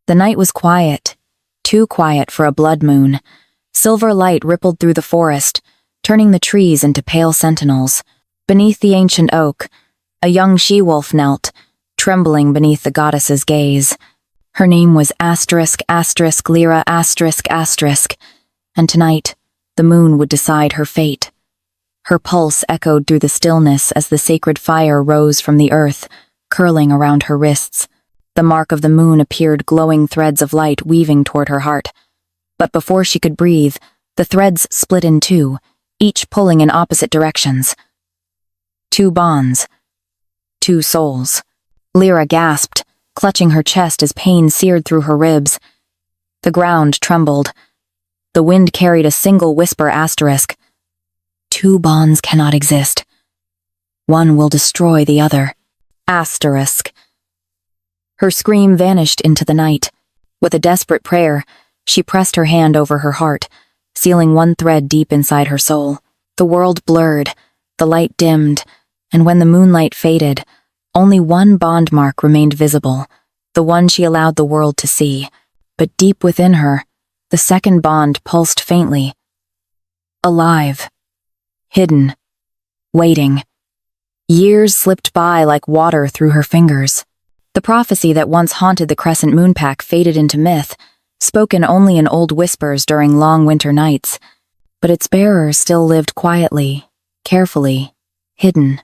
The night was quiet, too quiet for a blood moon. Silver light rippled through the forest, turning the trees into pale sentinels. Beneath the ancient oak, a young she-wolf knelt, trembling beneath the goddess's gaze. Her name was Lyra ***, and tonight, the moon would decide her fate. Her pulse echoed through the stillness as the sacred fire rose from the earth, curling around her wrists. The mark of the moon appeared glowing threads of light weaving toward her heart. But before she could breathe, the threads split in two, each pulling in opposite directions. Two bonds. Two souls. Lyra gasped, clutching her chest as pain seared through her ribs. The ground trembled. The wind carried a single whisper ***. Two bonds cannot exist. One will destroy the other. ***. Her scream vanished into the night. With a desperate prayer, she pressed her hand over her heart, sealing one thread deep inside her soul. The world blurred, the light dimmed, and when the moonlight faded, only one bond mark remained visible, the one she allowed the world to see. But deep within her, the second bond pulsed faintly. Alive. Hidden. Waiting. Years slipped by like water through her fingers. The prophecy that once haunted the Crescent Moon Pack faded into myth, spoken only in old whispers during long winter nights. But its bearer still lived quietly, carefully, hidden.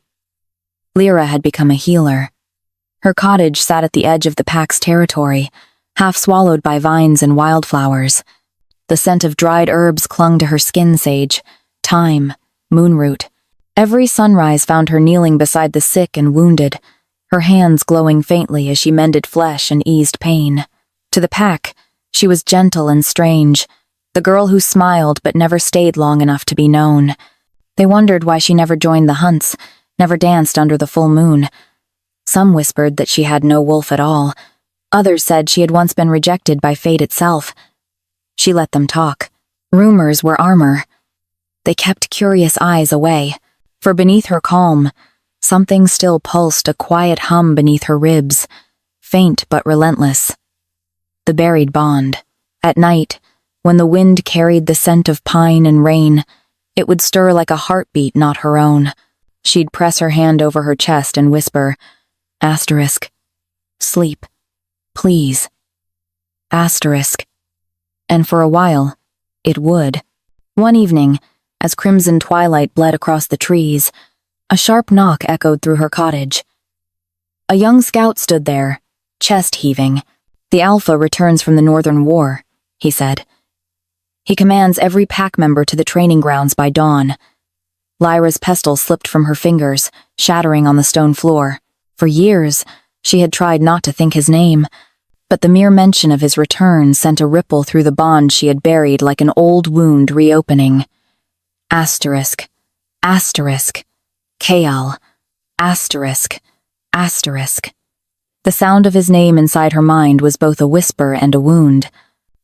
Lyra had become a healer. Her cottage sat at the edge of the pack's territory, half swallowed by vines and wildflowers. The scent of dried herbs clung to her skin sage, thyme, moonroot. Every sunrise found her kneeling beside the sick and wounded, her hands glowing faintly as she mended flesh and eased pain. To the pack, she was gentle and strange, the girl who smiled but never stayed long enough to be known. They wondered why she never joined the hunts, never danced under the full moon. Some whispered that she had no wolf at all. Others said she had once been rejected by fate itself. She let them talk. Rumors were armor. They kept curious eyes away, for beneath her calm, something still pulsed, a quiet hum beneath her ribs, faint but relentless. The buried bond. At night, when the wind carried the scent of pine and rain, it would stir like a heartbeat not her own. She'd press her hand over her chest and whisper, ***, sleep, please, ***. And for a while, it would. One evening, as crimson twilight bled across the trees, a sharp knock echoed through her cottage. A young scout stood there, chest heaving. "The Alpha returns from the Northern War," he said. "He commands every pack member to the training grounds by dawn." Lyra's pestle slipped from her fingers, shattering on the stone floor. For years, she had tried not to think his name, but the mere mention of his return sent a ripple through the bond she had buried like an old wound reopening. Asterisk. Kael. Asterisk. The sound of his name inside her mind was both a whisper and a wound.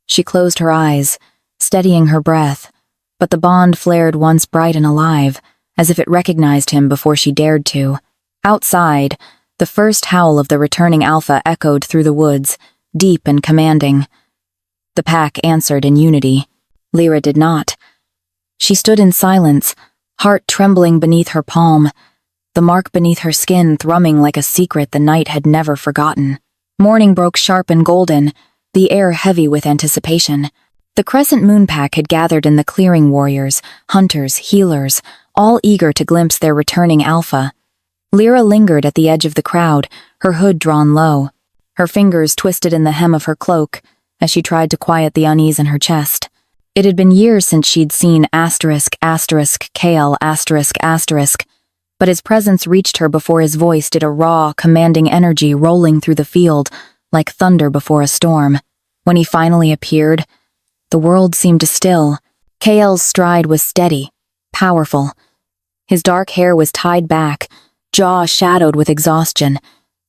She closed her eyes, steadying her breath, but the bond flared once bright and alive, as if it recognized him before she dared to. Outside, the first howl of the returning Alpha echoed through the woods, deep and commanding. The pack answered in unity. Lyra did not. She stood in silence, heart trembling beneath her palm, the mark beneath her skin thrumming like a secret the night had never forgotten. Morning broke sharp and golden, the air heavy with anticipation. The Crescent Moon Pack had gathered in the clearing, warriors, hunters, healers, all eager to glimpse their returning Alpha. Lyra lingered at the edge of the crowd, her hood drawn low, her fingers twisted in the hem of her cloak as she tried to quiet the unease in her chest. It had been years since she'd seen Kael, but his presence reached her before his voice did a raw, commanding energy rolling through the field like thunder before a storm. When he finally appeared, the world seemed to still. Kael's stride was steady, powerful. His dark hair was tied back, jaw shadowed with exhaustion,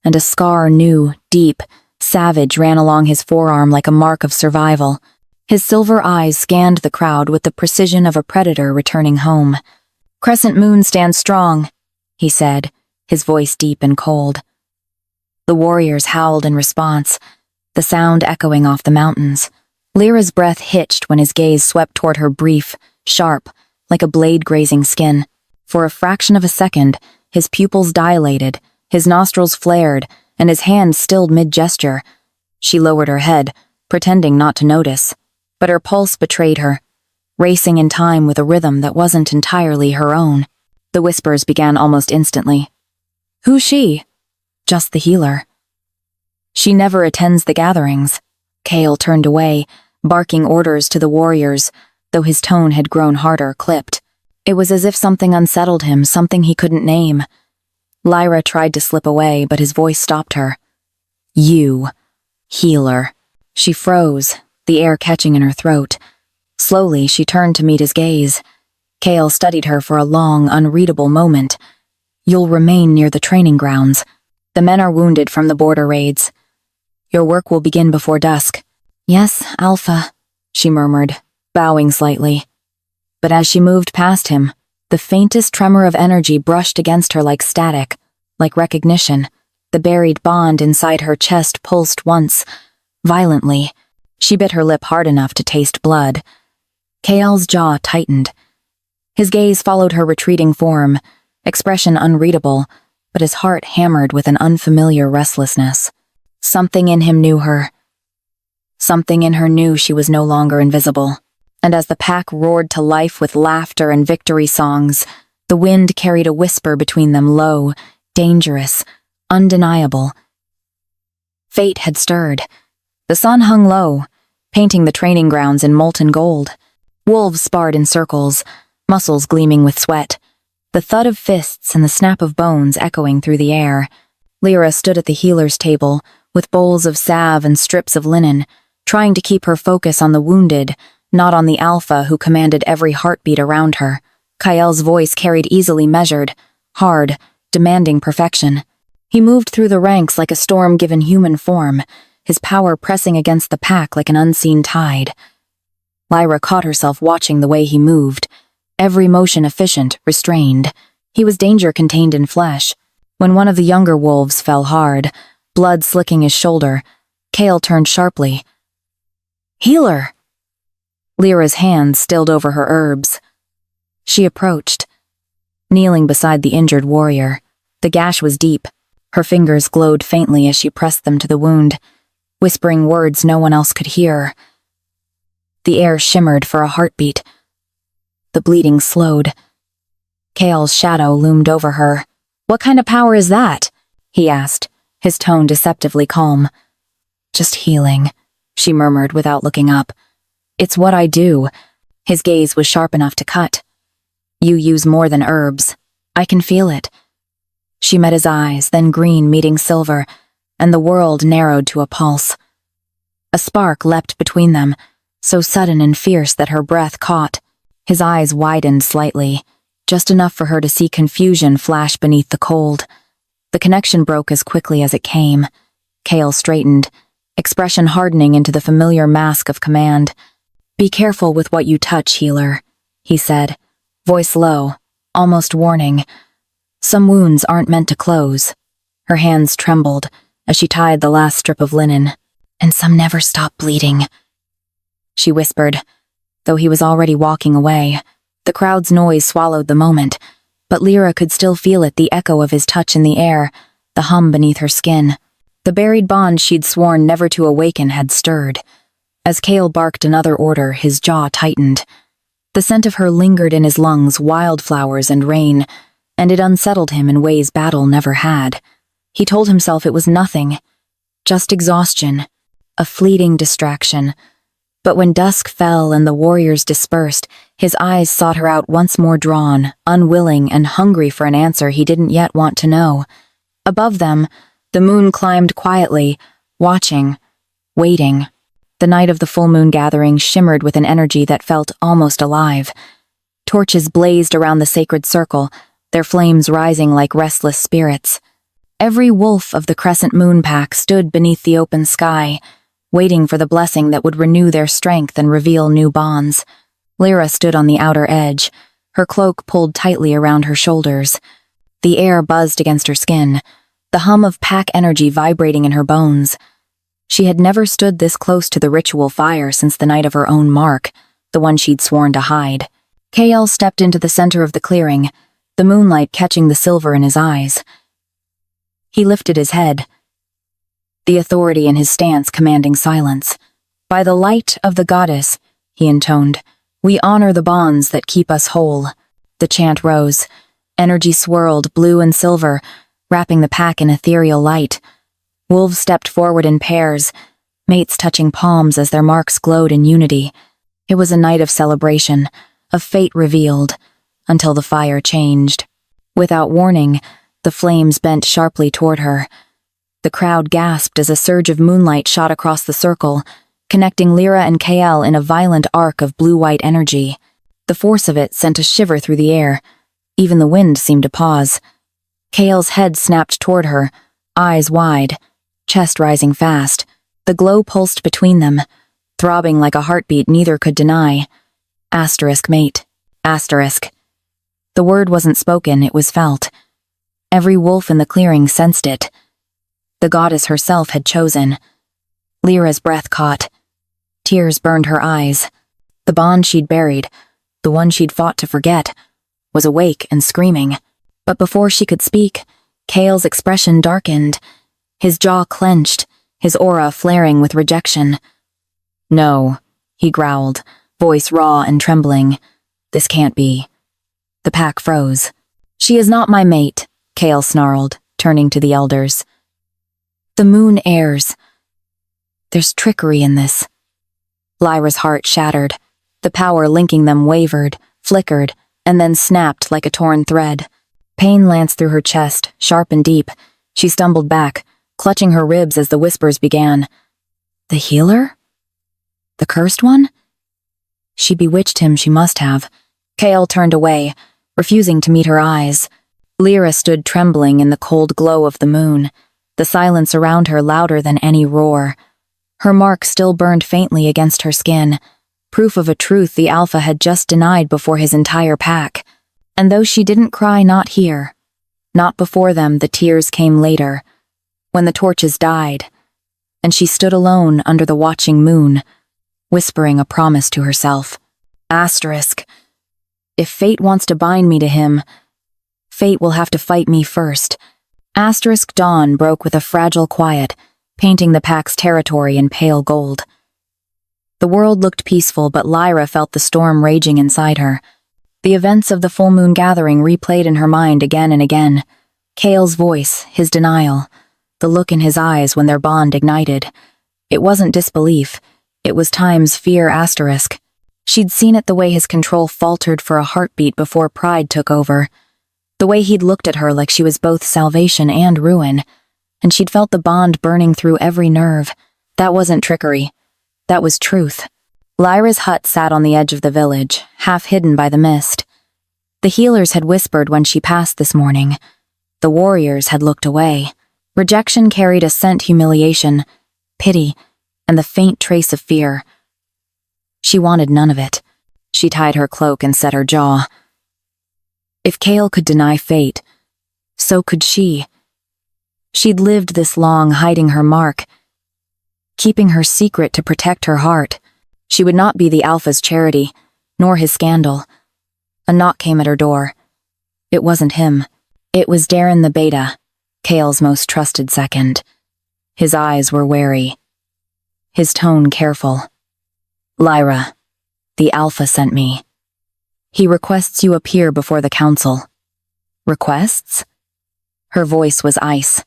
and a scar new, deep, savage ran along his forearm like a mark of survival. His silver eyes scanned the crowd with the precision of a predator returning home. "Crescent Moon stands strong," he said, his voice deep and cold. The warriors howled in response. the sound echoing off the mountains. Lyra's breath hitched when his gaze swept toward her, brief, sharp, like a blade grazing skin. For a fraction of a second, his pupils dilated, his nostrils flared, and his hand stilled mid-gesture. She lowered her head, pretending not to notice, but her pulse betrayed her, racing in time with a rhythm that wasn't entirely her own. The whispers began almost instantly. "Who's she?" "Just the healer." "She never attends the gatherings." Kale turned away, barking orders to the warriors, though his tone had grown harder, clipped. It was as if something unsettled him, something he couldn't name. Lyra tried to slip away, but his voice stopped her. "You, healer." She froze, the air catching in her throat. Slowly, she turned to meet his gaze. Kale studied her for a long, unreadable moment. "You'll remain near the training grounds. The men are wounded from the border raids. Your work will begin before dusk." "Yes, Alpha," she murmured, bowing slightly. But as she moved past him, the faintest tremor of energy brushed against her like static, like recognition. The buried bond inside her chest pulsed once, violently. She bit her lip hard enough to taste blood. Kale's jaw tightened. His gaze followed her retreating form, expression unreadable, but his heart hammered with an unfamiliar restlessness. Something in him knew her. Something in her knew she was no longer invisible. And as the pack roared to life with laughter and victory songs, the wind carried a whisper between them, low, dangerous, undeniable. Fate had stirred. The sun hung low, painting the training grounds in molten gold. Wolves sparred in circles, muscles gleaming with sweat, the thud of fists and the snap of bones echoing through the air. Lyra stood at the healer's table, with bowls of salve and strips of linen, trying to keep her focus on the wounded, not on the Alpha who commanded every heartbeat around her. Kael's voice carried easily measured, hard, demanding perfection. He moved through the ranks like a storm given human form, his power pressing against the pack like an unseen tide. Lyra caught herself watching the way he moved, every motion efficient, restrained. He was danger contained in flesh. When one of the younger wolves fell hard, blood slicking his shoulder, Kale turned sharply. "Healer!" Lyra's hands stilled over her herbs. She approached, kneeling beside the injured warrior. The gash was deep. Her fingers glowed faintly as she pressed them to the wound, whispering words no one else could hear. The air shimmered for a heartbeat. The bleeding slowed. Kale's shadow loomed over her. "What kind of power is that?" he asked, his tone deceptively calm. "Just healing," she murmured without looking up. "It's what I do." His gaze was sharp enough to cut. "You use more than herbs. I can feel it." She met his eyes, then green meeting silver, and the world narrowed to a pulse. A spark leapt between them, so sudden and fierce that her breath caught. His eyes widened slightly, just enough for her to see confusion flash beneath the cold. The connection broke as quickly as it came. Kale straightened, expression hardening into the familiar mask of command. "Be careful with what you touch, healer," he said, voice low, almost warning. "Some wounds aren't meant to close." Her hands trembled as she tied the last strip of linen. "And some never stop bleeding," she whispered, though he was already walking away. The crowd's noise swallowed the moment, but Lyra could still feel it, the echo of his touch in the air, the hum beneath her skin. The buried bond she'd sworn never to awaken had stirred. As Kale barked another order, his jaw tightened. The scent of her lingered in his lungs, wildflowers and rain, and it unsettled him in ways battle never had. He told himself it was nothing, just exhaustion, a fleeting distraction. But when dusk fell and the warriors dispersed, his eyes sought her out once more, drawn, unwilling and hungry for an answer he didn't yet want to know. Above them, the moon climbed quietly, watching, waiting. The night of the full moon gathering shimmered with an energy that felt almost alive. Torches blazed around the sacred circle, their flames rising like restless spirits. Every wolf of the crescent moon pack stood beneath the open sky, waiting for the blessing that would renew their strength and reveal new bonds. Lyra stood on the outer edge, her cloak pulled tightly around her shoulders. The air buzzed against her skin, the hum of pack energy vibrating in her bones. She had never stood this close to the ritual fire since the night of her own mark, the one she'd sworn to hide. KL stepped into the center of the clearing, the moonlight catching the silver in his eyes. He lifted his head, the authority in his stance commanding silence. "By the light of the goddess," he intoned, "we honor the bonds that keep us whole." The chant rose. Energy swirled, blue and silver, wrapping the pack in ethereal light. Wolves stepped forward in pairs, mates touching palms as their marks glowed in unity. It was a night of celebration, of fate revealed, until the fire changed. Without warning, the flames bent sharply toward her. The crowd gasped as a surge of moonlight shot across the circle, connecting Lyra and KL in a violent arc of blue-white energy. The force of it sent a shiver through the air. Even the wind seemed to pause. KL's head snapped toward her, eyes wide, chest rising fast. The glow pulsed between them, throbbing like a heartbeat neither could deny. Asterisk, mate. Asterisk. The word wasn't spoken, it was felt. Every wolf in the clearing sensed it. The goddess herself had chosen. Lyra's breath caught. Tears burned her eyes. The bond she'd buried, the one she'd fought to forget, was awake and screaming. But before she could speak, Kale's expression darkened. His jaw clenched, his aura flaring with rejection. "No," he growled, voice raw and trembling. "This can't be." The pack froze. "She is not my mate," Kale snarled, turning to the elders. "The moon heirs. There's trickery in this." Lyra's heart shattered. The power linking them wavered, flickered, and then snapped like a torn thread. Pain lanced through her chest, sharp and deep. She stumbled back, clutching her ribs as the whispers began. "The healer? The cursed one?" She bewitched him, she must have. Kale turned away, refusing to meet her eyes. Lyra stood trembling in the cold glow of the moon, the silence around her louder than any roar. Her mark still burned faintly against her skin, proof of a truth the Alpha had just denied before his entire pack. And though she didn't cry, not here. Not before them, the tears came later, when the torches died, and she stood alone under the watching moon, whispering a promise to herself. Asterisk. If fate wants to bind me to him, fate will have to fight me first. Asterisk. Dawn broke with a fragile quiet, painting the pack's territory in pale gold. The world looked peaceful, but Lyra felt the storm raging inside her. The events of the full moon gathering replayed in her mind again and again. Kale's voice, his denial, the look in his eyes when their bond ignited. It wasn't disbelief, it was time's fear. Asterisk. She'd seen it the way his control faltered for a heartbeat before pride took over. The way he'd looked at her like she was both salvation and ruin. And she'd felt the bond burning through every nerve. That wasn't trickery. That was truth. Lyra's hut sat on the edge of the village, half hidden by the mist. The healers had whispered when she passed this morning. The warriors had looked away. Rejection carried a scent: humiliation, pity, and the faint trace of fear. She wanted none of it. She tied her cloak and set her jaw. If Kale could deny fate, so could she. She'd lived this long hiding her mark, keeping her secret to protect her heart. She would not be the Alpha's charity, nor his scandal. A knock came at her door. It wasn't him. It was Darren the Beta, Kale's most trusted second. His eyes were wary, his tone careful. "Lyra, the Alpha sent me. He requests you appear before the council." "Requests?" Her voice was ice.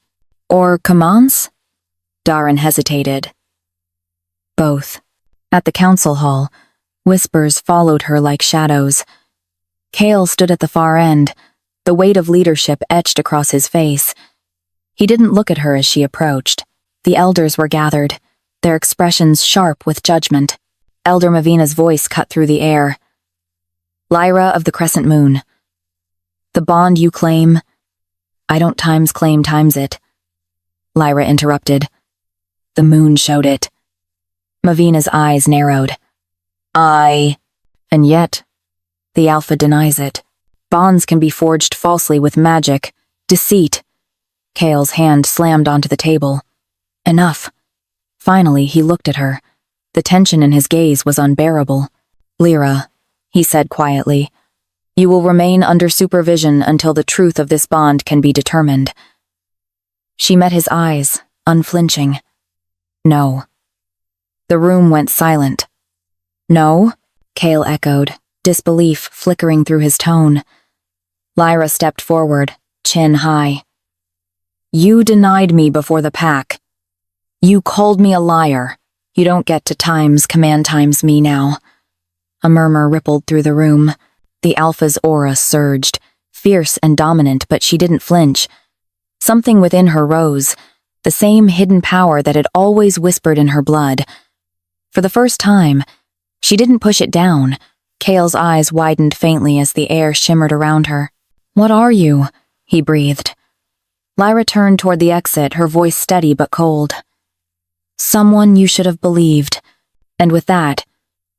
"Or commands?" Darren hesitated. "Both." At the council hall, whispers followed her like shadows. Kale stood at the far end, the weight of leadership etched across his face. He didn't look at her as she approached. The elders were gathered, their expressions sharp with judgment. Elder Mavina's voice cut through the air. "Lyra of the Crescent Moon, the bond you claim, I don't claim times it." Lyra interrupted. "The moon showed it." Mavina's eyes narrowed. And yet, the Alpha denies it. Bonds can be forged falsely with magic, deceit." Kale's hand slammed onto the table. "Enough. Finally, he looked at her. The tension in his gaze was unbearable. "Lyra," he said quietly, "you will remain under supervision until the truth of this bond can be determined." She met his eyes, unflinching. "No." The room went silent. "No?" Cale echoed, disbelief flickering through his tone. Lyra stepped forward, chin high. "You denied me before the pack. You called me a liar. You don't get to command times me now." A murmur rippled through the room. The Alpha's aura surged, fierce and dominant, but she didn't flinch. Something within her rose, the same hidden power that had always whispered in her blood. For the first time, she didn't push it down. Cale's eyes widened faintly as the air shimmered around her. "What are you?" he breathed. Lyra turned toward the exit, her voice steady but cold. "Someone you should have believed." And with that,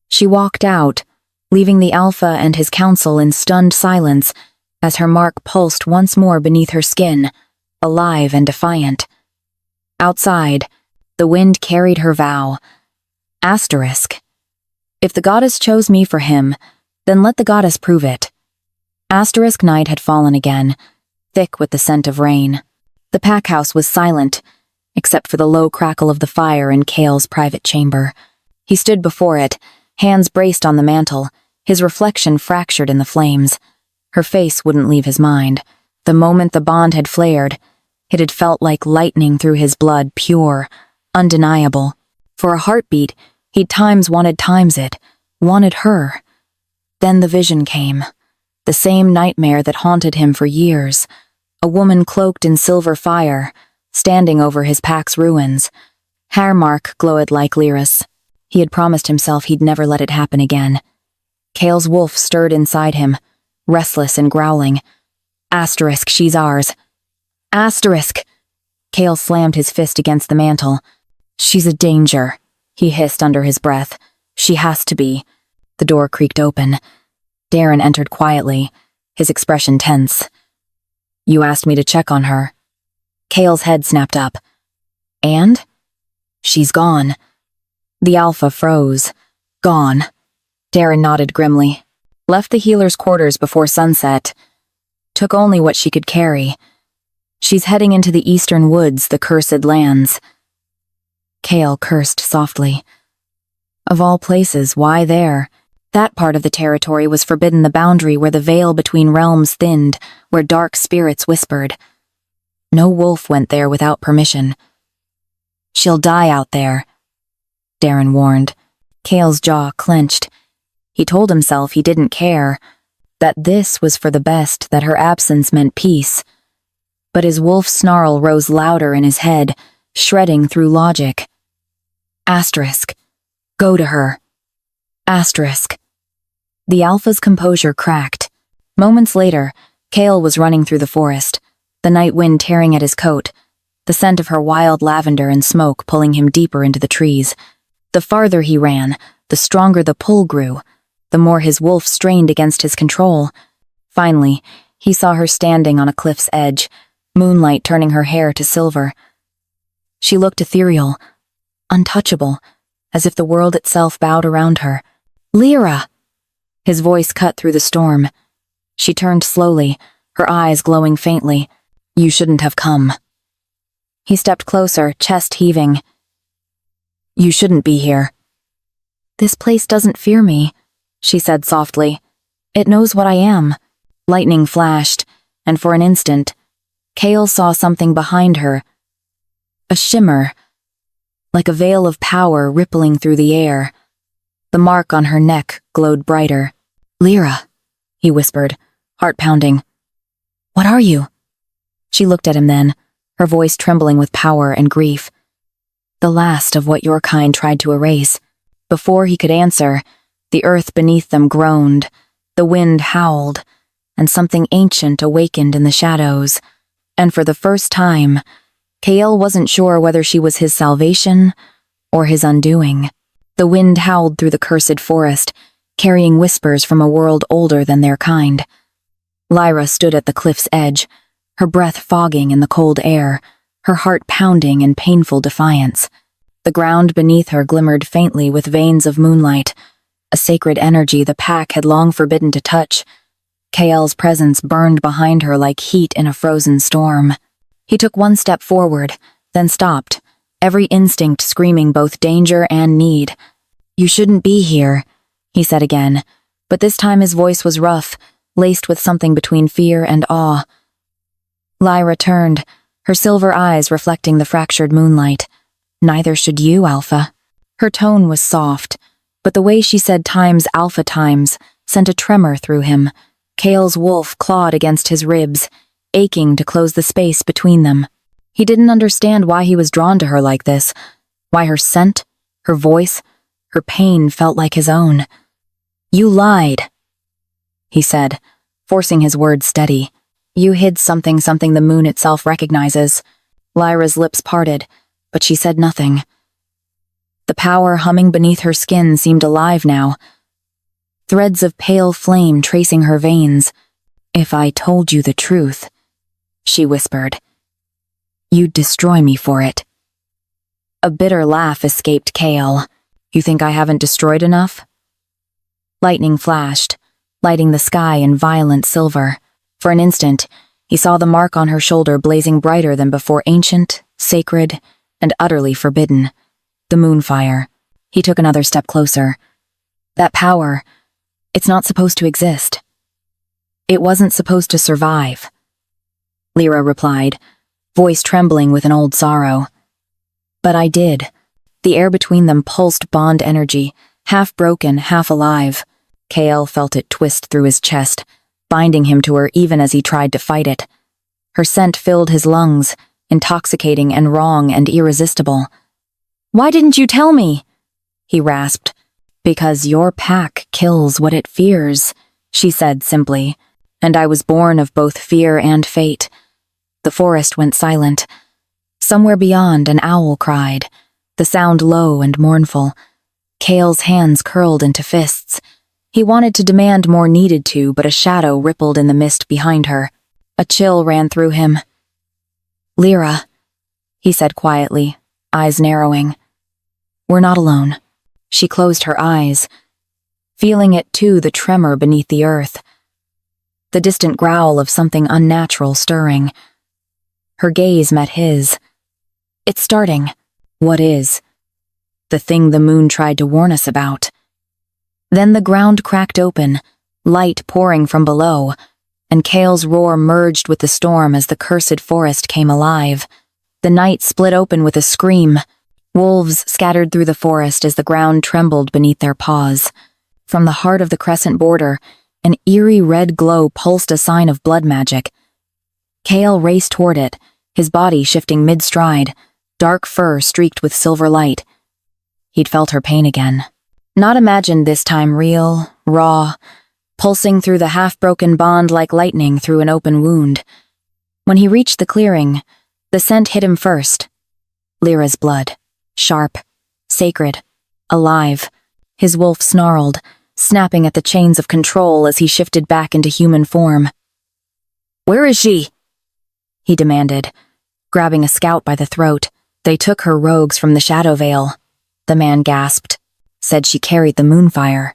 she walked out, leaving the Alpha and his council in stunned silence as her mark pulsed once more beneath her skin, alive and defiant. Outside, the wind carried her vow. Asterisk. If the goddess chose me for him, then let the goddess prove it. Asterisk night had fallen again, thick with the scent of rain. The pack house was silent, except for the low crackle of the fire in Cale's private chamber. He stood before it, hands braced on the mantel, his reflection fractured in the flames. Her face wouldn't leave his mind. The moment the bond had flared, it had felt like lightning through his blood, pure, undeniable. For a heartbeat, he'd wanted it, wanted her. Then the vision came, the same nightmare that haunted him for years. A woman cloaked in silver fire, standing over his pack's ruins. Hair mark glowed like Lyra's. He had promised himself he'd never let it happen again. Cale's wolf stirred inside him, restless and growling. "Asterisk, she's ours." "Asterisk!" Cale slammed his fist against the mantel. "She's a danger," he hissed under his breath. "She has to be." The door creaked open. Darren entered quietly, his expression tense. "You asked me to check on her." Cale's head snapped up. "And?" "She's gone." The Alpha froze. "Gone." Darren nodded grimly. "Left the healer's quarters before sunset. Took only what she could carry. She's heading into the eastern woods, the cursed lands." Cale cursed softly. Of all places, why there? That part of the territory was forbidden, the boundary where the veil between realms thinned, where dark spirits whispered. No wolf went there without permission. "She'll die out there," Darren warned. Cale's jaw clenched. He told himself he didn't care, that this was for the best, that her absence meant peace. But his wolf snarl rose louder in his head, shredding through logic. "Asterisk. Go to her." Asterisk. The Alpha's composure cracked. Moments later, Cale was running through the forest, the night wind tearing at his coat, the scent of her wild lavender and smoke pulling him deeper into the trees. The farther he ran, the stronger the pull grew, the more his wolf strained against his control. Finally, he saw her standing on a cliff's edge, moonlight turning her hair to silver. She looked ethereal, untouchable, as if the world itself bowed around her. "Lyra!" His voice cut through the storm. She turned slowly, her eyes glowing faintly. "You shouldn't have come." He stepped closer, chest heaving. "You shouldn't be here." "This place doesn't fear me," she said softly. "It knows what I am." Lightning flashed, and for an instant, Cale saw something behind her. A shimmer, like a veil of power rippling through the air. The mark on her neck glowed brighter. "Lyra," he whispered, heart pounding. "What are you?" She looked at him then, her voice trembling with power and grief. "The last of what your kind tried to erase." Before he could answer, the earth beneath them groaned, the wind howled, and something ancient awakened in the shadows. And for the first time, Cale wasn't sure whether she was his salvation or his undoing. The wind howled through the cursed forest, carrying whispers from a world older than their kind. Lyra stood at the cliff's edge, her breath fogging in the cold air, her heart pounding in painful defiance. The ground beneath her glimmered faintly with veins of moonlight, a sacred energy the pack had long forbidden to touch. Kael's presence burned behind her like heat in a frozen storm. He took one step forward, then stopped, every instinct screaming both danger and need. "You shouldn't be here," he said again, but this time his voice was rough, laced with something between fear and awe. Lyra turned, her silver eyes reflecting the fractured moonlight. "Neither should you, Alpha." Her tone was soft, but the way she said times Alpha times sent a tremor through him. Kael's wolf clawed against his ribs, aching to close the space between them. He didn't understand why he was drawn to her like this, why her scent, her voice, her pain felt like his own. "You lied," he said, forcing his words steady. "You hid something the moon itself recognizes." Lyra's lips parted, but she said nothing. The power humming beneath her skin seemed alive now, threads of pale flame tracing her veins. "If I told you the truth," she whispered, "you'd destroy me for it." A bitter laugh escaped Kael. "You think I haven't destroyed enough?" Lightning flashed, lighting the sky in violent silver. For an instant, he saw the mark on her shoulder blazing brighter than before, ancient, sacred, and utterly forbidden. The moonfire. He took another step closer. That power, it's not supposed to exist. It wasn't supposed to survive. Lyra replied, voice trembling with an old sorrow. "But I did." The air between them pulsed bond energy, half broken, half alive. Kael felt it twist through his chest, binding him to her even as he tried to fight it. Her scent filled his lungs, intoxicating and wrong and irresistible. "Why didn't you tell me?" he rasped. "Because your pack kills what it fears," she said simply, "and I was born of both fear and fate." The forest went silent. Somewhere beyond, an owl cried, the sound low and mournful. Kael's hands curled into fists. He wanted to demand more, needed to, but a shadow rippled in the mist behind her. A chill ran through him. "Lyra," he said quietly, eyes narrowing. "We're not alone." She closed her eyes, feeling it too, the tremor beneath the earth, the distant growl of something unnatural stirring. Her gaze met his. "It's starting." "What is?" "The thing the moon tried to warn us about." Then the ground cracked open, light pouring from below, and Kael's roar merged with the storm as the cursed forest came alive. The night split open with a scream. Wolves scattered through the forest as the ground trembled beneath their paws. From the heart of the crescent border, an eerie red glow pulsed, a sign of blood magic. Kael raced toward it, his body shifting mid-stride, dark fur streaked with silver light. He'd felt her pain again. Not imagined this time, real, raw, pulsing through the half-broken bond like lightning through an open wound. When he reached the clearing, the scent hit him first. Lyra's blood. Sharp, sacred, alive. His wolf snarled, snapping at the chains of control as he shifted back into human form. "Where is she?" he demanded, grabbing a scout by the throat. "They took her rogues from the Shadow Veil," the man gasped. "Said she carried the moonfire.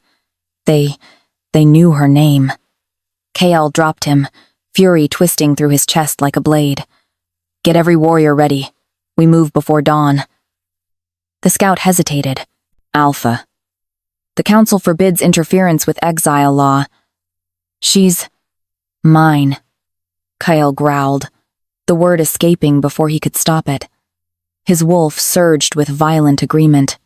They knew her name." Kael dropped him, fury twisting through his chest like a blade. "Get every warrior ready. We move before dawn." The scout hesitated. "Alpha. The council forbids interference with exile law." "She's mine," Kael growled, the word escaping before he could stop it. His wolf surged with violent agreement.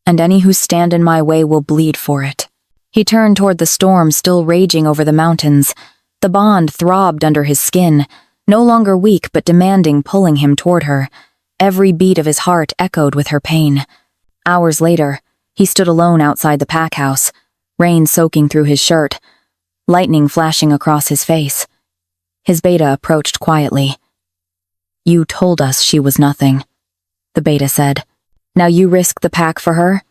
"And any who stand in my way will bleed for it." He turned toward the storm still raging over the mountains. The bond throbbed under his skin, no longer weak but demanding, pulling him toward her. Every beat of his heart echoed with her pain. Hours later, he stood alone outside the pack house, rain soaking through his shirt, lightning flashing across his face. His beta approached quietly. "You told us she was nothing," the beta said. "Now you risk the pack for her?"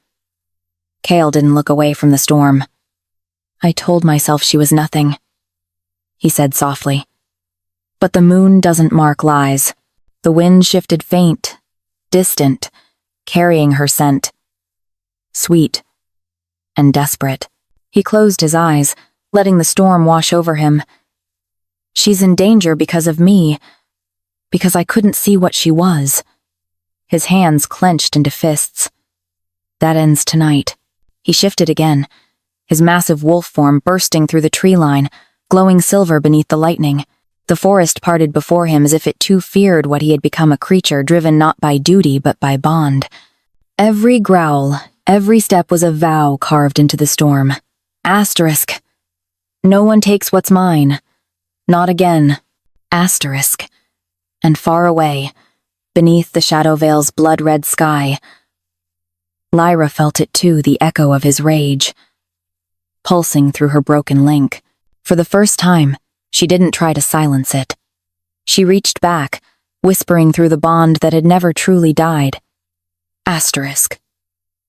Kael didn't look away from the storm. "I told myself she was nothing," he said softly. "But the moon doesn't mark lies." The wind shifted faint, distant, carrying her scent. Sweet and desperate. He closed his eyes, letting the storm wash over him. She's in danger because of me, because I couldn't see what she was. His hands clenched into fists. That ends tonight. He shifted again, his massive wolf form bursting through the tree line, glowing silver beneath the lightning. The forest parted before him as if it too feared what he had become, a creature driven not by duty but by bond. Every growl, every step was a vow carved into the storm. Asterisk. No one takes what's mine. Not again. Asterisk. And far away, beneath the shadow veil's blood-red sky, Lyra felt it too, the echo of his rage, pulsing through her broken link. For the first time, she didn't try to silence it. She reached back, whispering through the bond that had never truly died. Asterisk.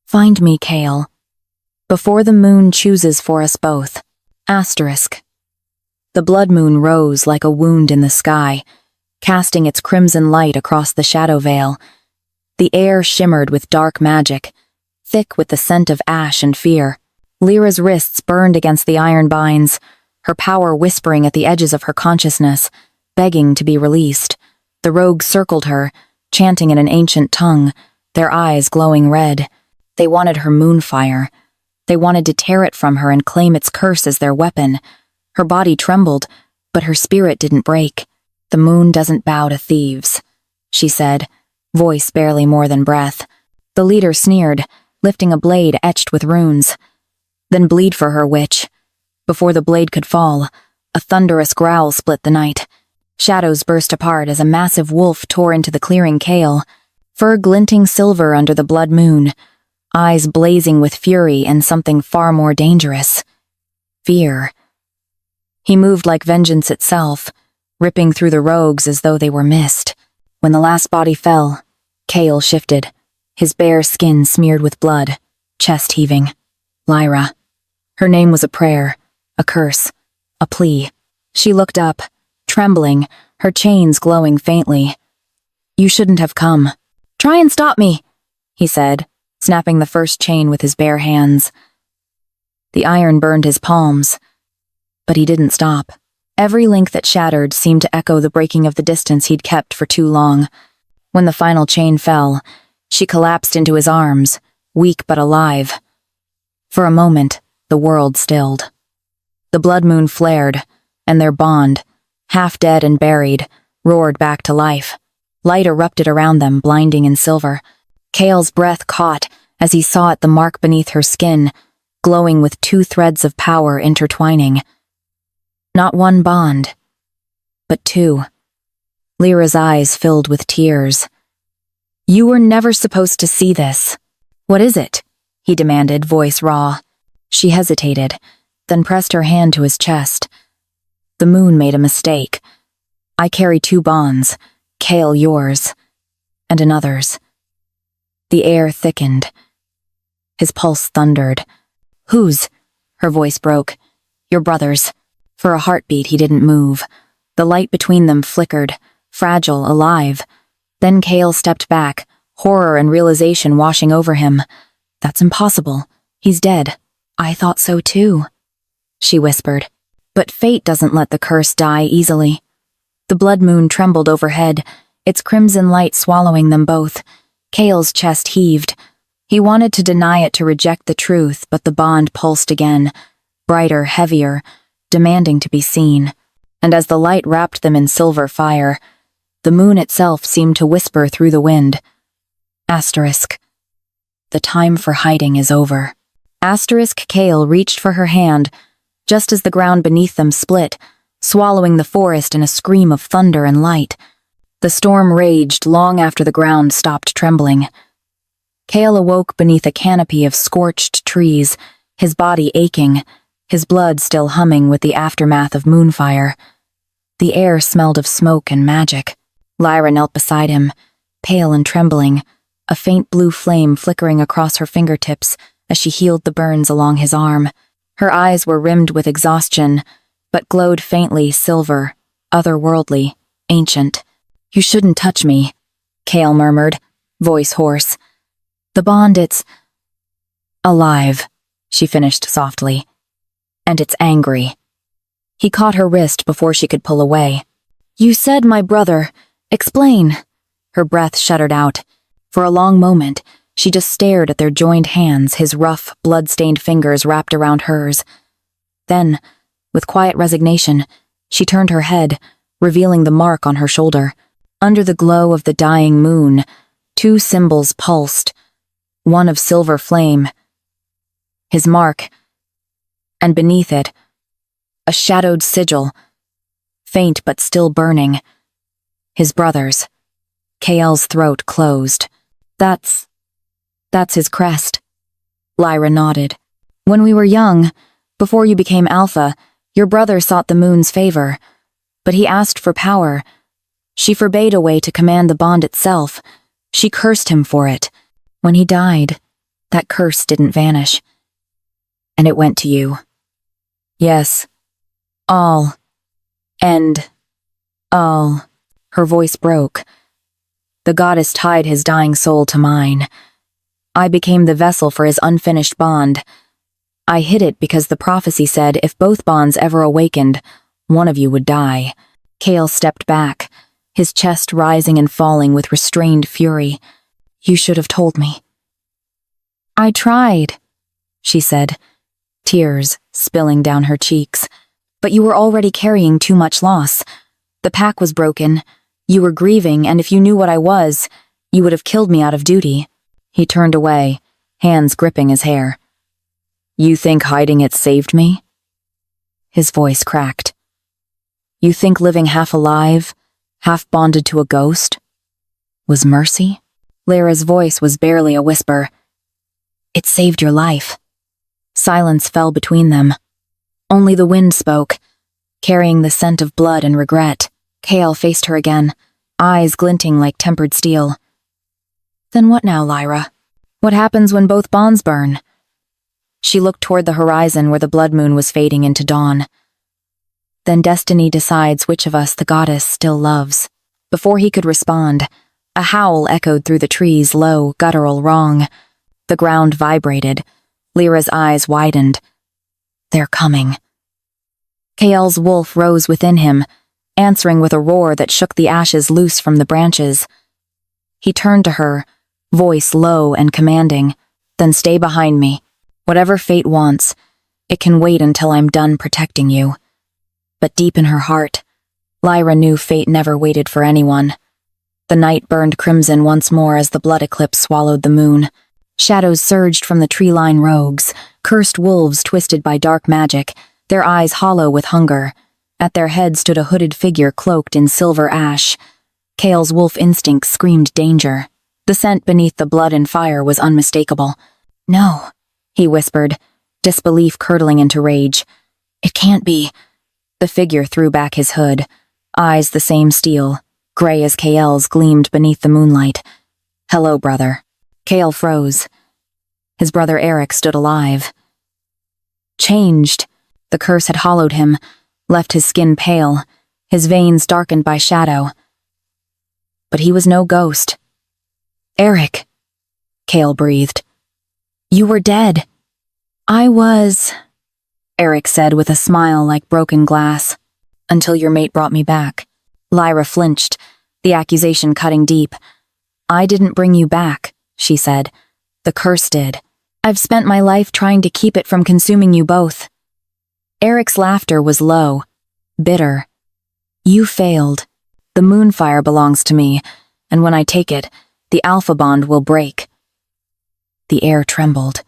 Find me, Kale, before the moon chooses for us both. Asterisk. The blood moon rose like a wound in the sky, casting its crimson light across the shadow veil. The air shimmered with dark magic, thick with the scent of ash and fear. Lyra's wrists burned against the iron binds, her power whispering at the edges of her consciousness, begging to be released. The rogues circled her, chanting in an ancient tongue, their eyes glowing red. They wanted her moonfire. They wanted to tear it from her and claim its curse as their weapon. Her body trembled, but her spirit didn't break. The moon doesn't bow to thieves, she said, voice barely more than breath. The leader sneered, lifting a blade etched with runes. Then bleed for her, witch. Before the blade could fall, a thunderous growl split the night. Shadows burst apart as a massive wolf tore into the clearing Kale, fur glinting silver under the blood moon, eyes blazing with fury and something far more dangerous. Fear. He moved like vengeance itself, ripping through the rogues as though they were mist. When the last body fell, Kale shifted, his bare skin smeared with blood, chest heaving. Lyra. Her name was a prayer, a curse, a plea. She looked up, trembling, her chains glowing faintly. You shouldn't have come. Try and stop me, he said, snapping the first chain with his bare hands. The iron burned his palms, but he didn't stop. Every link that shattered seemed to echo the breaking of the distance he'd kept for too long. When the final chain fell, she collapsed into his arms, weak but alive. For a moment, the world stilled. The blood moon flared, and their bond, half dead and buried, roared back to life. Light erupted around them, blinding in silver. Kale's breath caught as he saw it, the mark beneath her skin, glowing with two threads of power intertwining. Not one bond, but two. Lyra's eyes filled with tears. You were never supposed to see this. What is it? He demanded, voice raw. She hesitated, then pressed her hand to his chest. The moon made a mistake. I carry two bonds, Kale yours, and another's. The air thickened. His pulse thundered. Whose? Her voice broke. Your brother's. For a heartbeat he didn't move. The light between them flickered, fragile, alive. Then Kale stepped back, horror and realization washing over him. That's impossible. He's dead. I thought so too, she whispered. But fate doesn't let the curse die easily. The blood moon trembled overhead, its crimson light swallowing them both. Kale's chest heaved. He wanted to deny it, to reject the truth, but the bond pulsed again, brighter, heavier, demanding to be seen. And as the light wrapped them in silver fire, the moon itself seemed to whisper through the wind. Asterisk. The time for hiding is over. Asterisk. Kale reached for her hand, just as the ground beneath them split, swallowing the forest in a scream of thunder and light. The storm raged long after the ground stopped trembling. Kale awoke beneath a canopy of scorched trees, his body aching, his blood still humming with the aftermath of moonfire. The air smelled of smoke and magic. Lyra knelt beside him, pale and trembling, a faint blue flame flickering across her fingertips as she healed the burns along his arm. Her eyes were rimmed with exhaustion, but glowed faintly silver, otherworldly, ancient. You shouldn't touch me, Kale murmured, voice hoarse. The bond, it's alive, she finished softly. And it's angry. He caught her wrist before she could pull away. You said my brother. Explain. Her breath shuddered out. For a long moment, she just stared at their joined hands, his rough, blood-stained fingers wrapped around hers. Then, with quiet resignation, she turned her head, revealing the mark on her shoulder. Under the glow of the dying moon, 2 symbols pulsed, one of silver flame, his mark, and beneath it, a shadowed sigil, faint but still burning, his brother's. KL's throat closed. That's his crest. Lyra nodded. When we were young, before you became Alpha, your brother sought the moon's favor, but he asked for power. She forbade a way to command the bond itself. She cursed him for it. When he died, that curse didn't vanish. And it went to you. Yes. All. And all. Her voice broke. The goddess tied his dying soul to mine. I became the vessel for his unfinished bond. I hid it because the prophecy said if both bonds ever awakened, one of you would die. Kale stepped back, his chest rising and falling with restrained fury. You should have told me. I tried, she said, tears spilling down her cheeks. But you were already carrying too much loss. The pack was broken. You were grieving, and if you knew what I was, you would have killed me out of duty. He turned away, hands gripping his hair. You think hiding it saved me? His voice cracked. You think living half alive, half bonded to a ghost, was mercy? Lyra's voice was barely a whisper. It saved your life. Silence fell between them. Only the wind spoke, carrying the scent of blood and regret. Kale faced her again, eyes glinting like tempered steel. Then what now, Lyra? What happens when both bonds burn? She looked toward the horizon where the blood moon was fading into dawn. Then destiny decides which of us the goddess still loves. Before he could respond, a howl echoed through the trees, low, guttural wrong. The ground vibrated. Lyra's eyes widened. They're coming. Kael's wolf rose within him, answering with a roar that shook the ashes loose from the branches. He turned to her, voice low and commanding. Then stay behind me. Whatever fate wants, it can wait until I'm done protecting you. But deep in her heart, Lyra knew fate never waited for anyone. The night burned crimson once more as the blood eclipse swallowed the moon. Shadows surged from the tree-line rogues, cursed wolves twisted by dark magic, their eyes hollow with hunger. At their head stood a hooded figure cloaked in silver ash. Kael's wolf instinct screamed danger. The scent beneath the blood and fire was unmistakable. No, he whispered, disbelief curdling into rage. It can't be. The figure threw back his hood, eyes the same steel, gray as Kael's gleamed beneath the moonlight. Hello, brother. Kael froze. His brother Eric stood alive. Changed. The curse had hollowed him, left his skin pale, his veins darkened by shadow. But he was no ghost. Eric, Kael breathed. You were dead. I was, Eric said with a smile like broken glass. Until your mate brought me back. Lyra flinched, the accusation cutting deep. I didn't bring you back, she said. The curse did. I've spent my life trying to keep it from consuming you both. Eric's laughter was low, bitter. You failed. The moonfire belongs to me, and when I take it, the alpha bond will break. The air trembled.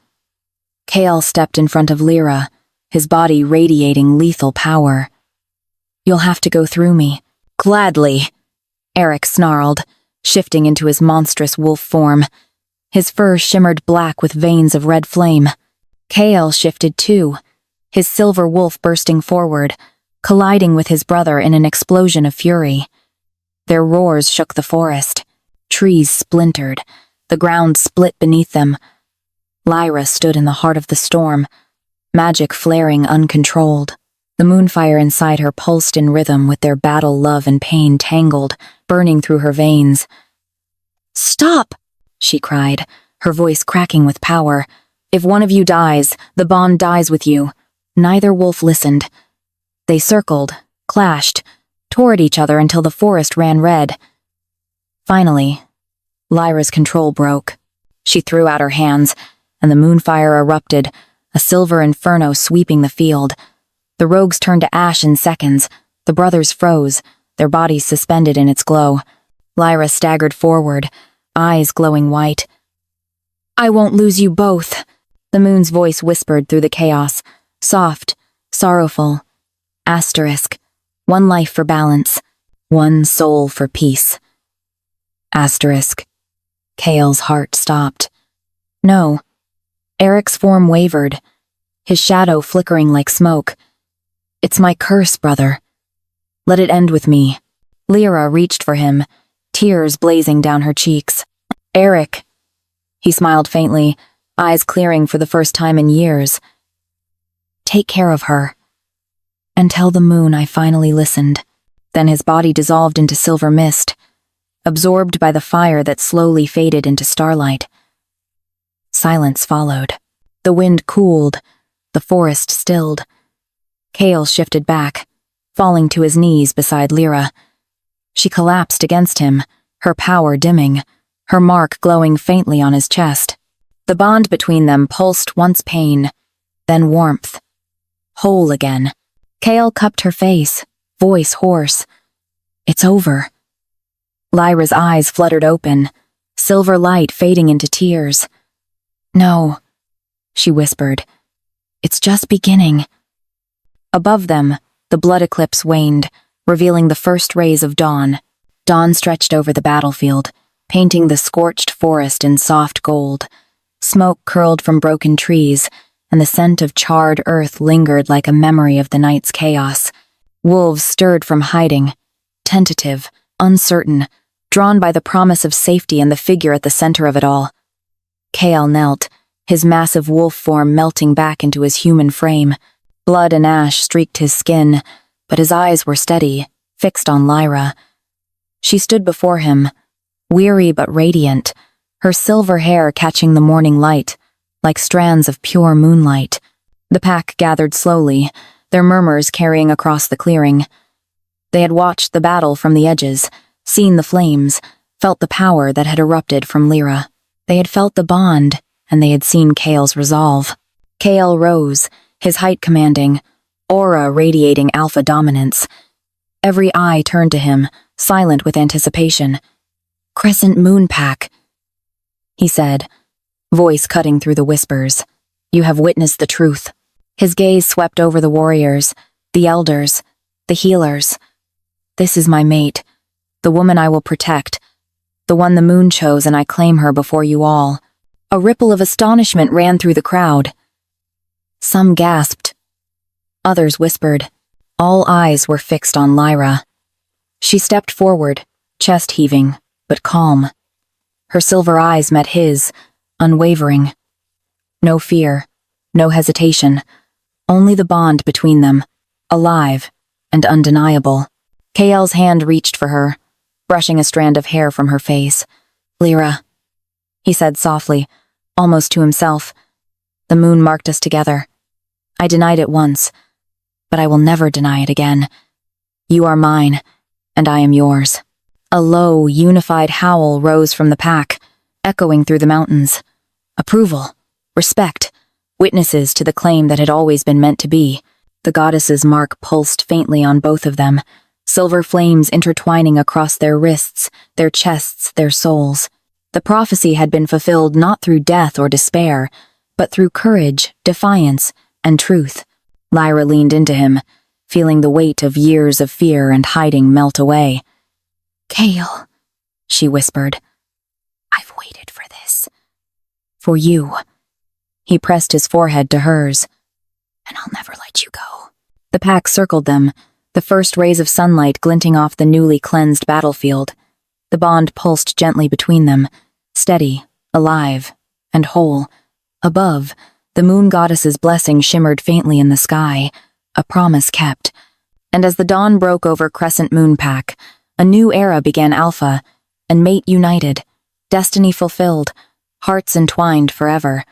Kael stepped in front of Lyra, his body radiating lethal power. You'll have to go through me. Gladly, Eric snarled, shifting into his monstrous wolf form. His fur shimmered black with veins of red flame. Kael shifted too, his silver wolf bursting forward, colliding with his brother in an explosion of fury. Their roars shook the forest. Trees splintered, the ground split beneath them. Lyra stood in the heart of the storm, magic flaring uncontrolled. The moonfire inside her pulsed in rhythm with their battle love and pain tangled, burning through her veins. Stop, she cried, her voice cracking with power. If one of you dies, the bond dies with you. Neither wolf listened. They circled, clashed, tore at each other until the forest ran red. Finally, Lyra's control broke. She threw out her hands, and the moonfire erupted, a silver inferno sweeping the field. The rogues turned to ash in seconds. The brothers froze, their bodies suspended in its glow. Lyra staggered forward, eyes glowing white. "I won't lose you both," the moon's voice whispered through the chaos, soft, sorrowful. Asterisk. One life for balance, one soul for peace. Asterisk. Kale's heart stopped. No. Eric's form wavered, his shadow flickering like smoke. "It's my curse, brother. Let it end with me." Lyra reached for him, tears blazing down her cheeks. "Eric." He smiled faintly, eyes clearing for the first time in years. "Take care of her. And tell the moon I finally listened." Then his body dissolved into silver mist, absorbed by the fire that slowly faded into starlight. Silence followed. The wind cooled, the forest stilled. Kale shifted back, falling to his knees beside Lyra. She collapsed against him, her power dimming, her mark glowing faintly on his chest. The bond between them pulsed once pain, then warmth. Whole again. Kale cupped her face, voice hoarse. "It's over." Lyra's eyes fluttered open, silver light fading into tears. "No," she whispered. "It's just beginning." Above them, the blood eclipse waned, revealing the first rays of dawn. Dawn stretched over the battlefield, painting the scorched forest in soft gold. Smoke curled from broken trees, and the scent of charred earth lingered like a memory of the night's chaos. Wolves stirred from hiding, tentative, uncertain, drawn by the promise of safety and the figure at the center of it all. Kale knelt, his massive wolf form melting back into his human frame. Blood and ash streaked his skin, but his eyes were steady, fixed on Lyra. She stood before him, weary but radiant, her silver hair catching the morning light, like strands of pure moonlight. The pack gathered slowly, their murmurs carrying across the clearing. They had watched the battle from the edges, seen the flames, felt the power that had erupted from Lyra. They had felt the bond, and they had seen Kale's resolve. Kale rose, his height commanding, aura radiating alpha dominance. Every eye turned to him, silent with anticipation. "Crescent Moon Pack," he said, voice cutting through the whispers. "You have witnessed the truth." His gaze swept over the warriors, the elders, the healers. "This is my mate, the woman I will protect, the one the moon chose, and I claim her before you all." A ripple of astonishment ran through the crowd. Some gasped. Others whispered. All eyes were fixed on Lyra. She stepped forward, chest heaving, but calm. Her silver eyes met his, unwavering. No fear, no hesitation, only the bond between them, alive and undeniable. Kale's hand reached for her, brushing a strand of hair from her face. "Lyra," he said softly, almost to himself. "The moon marked us together. I denied it once, but I will never deny it again. You are mine, and I am yours." A low, unified howl rose from the pack, echoing through the mountains. Approval, respect, witnesses to the claim that had always been meant to be. The goddess's mark pulsed faintly on both of them, silver flames intertwining across their wrists, their chests, their souls. The prophecy had been fulfilled not through death or despair, but through courage, defiance, and truth. Lyra leaned into him, feeling the weight of years of fear and hiding melt away. "Kale," she whispered, "I've waited for this. For you." He pressed his forehead to hers. "And I'll never let you go." The pack circled them, the first rays of sunlight glinting off the newly cleansed battlefield. The bond pulsed gently between them, steady, alive, and whole. Above, the moon goddess's blessing shimmered faintly in the sky, a promise kept. And as the dawn broke over Crescent Moon Pack, a new era began Alpha, and mate united, destiny fulfilled, hearts entwined forever.